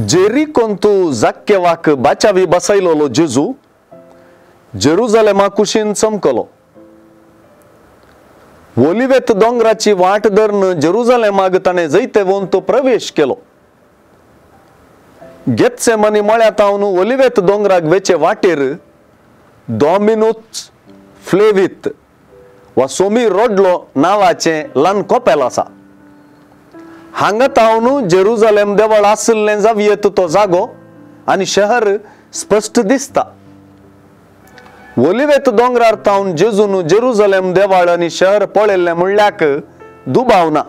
जेरिकोंतु जाक्केवाक बाचावी बसयलोलो जेजू जेरुझलेमा कुशीन चमकलो. ओलिवेत दोंगराची वाट धरून जेरुझलेमाक ताणे जैते वोन तो प्रवेश केलो. गेत्सेमनी मळ्यात हांव ओलिवेत दोंगराक वेचे वाटेर डॉमिनुस फ्लेवित वा सोमी रोडलो नावाचे ल्हान कोपेल आसा. हांगा हांव जेरुझलेम देवळ आसलें जावयेत तो जागो आनी शहर स्पष्ट दिसता. ओलिवेत दोंगरार तावन जेजून जेरुझलेम देवळ आनी शहर पळयल्लें म्हणल्याक दुबावना.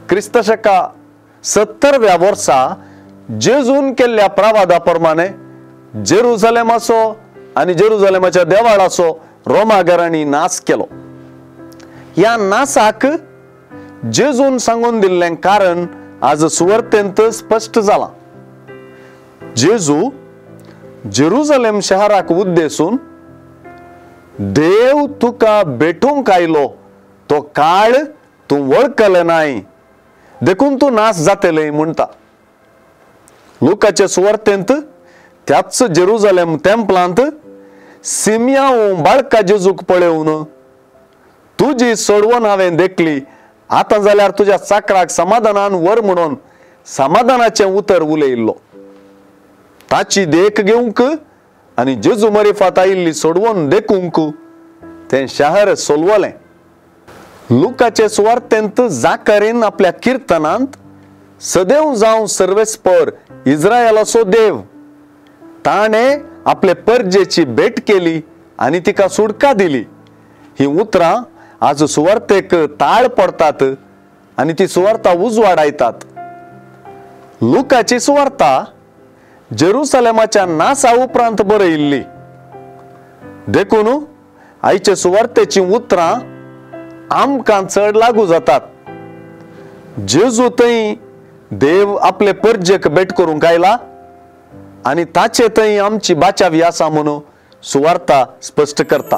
क्रिस्त शका 70व्या वर्सा जेजून केल्ल्या प्रवादा प्रमाणे जेरुझलेमाचो आनी जेरुझलेमाच्या देवळाचो रोमागरांनी नाश केलो. ह्या नाशाक जेजून सांगून दिल्लें कारण आज सुवार्तेंत स्पष्ट जाला. जेजू जेरुझलेम शहराक उद्देशून देव तुका भेटूंक आयलो तो काळ तूं वळखले नाय देखून तूं नाश जातले म्हणटा. लुकाचे सुवार्तेंत त्याच जेरुझलेम टेंपलांत सिमियाऊ बाळका जेजूक पळेवन तुजी सोडवण हांवें देखली, आता जाल्यार तुज्या चाकराक समाधानान वर म्हणून समाधानाचें उतर उलयल्लो. ताची देख घेवंक आनी जेजू मरिफात आयिल्ली सोडवण देखूंक तें शहर सोलवलें. लुकाचे सुवार्तेंत जाकरीन आपल्या किर्तनांत सदैव जावं सर्वेस्पर इस्रायेलाचो देव ताणे आपले परजेची भेट केली आनी तिका सुटका दिली ही उतरां आज सुवार्तेक ताळ पडतात आनी ती सुवार्ता उजवाडायतात. लुकाची सुवार्ता जेरुसलेमाच्या नाशा उपरांत बरयल्ली देखून आयचे सुवार्तेची उतरां आमकां चड लागू जातात. जेजू थंय देव आपले परजेक भेट करूंक आयला आनी ताचे थंय आमची बाचावी आसा म्हणून सुवार्ता स्पश्ट करता.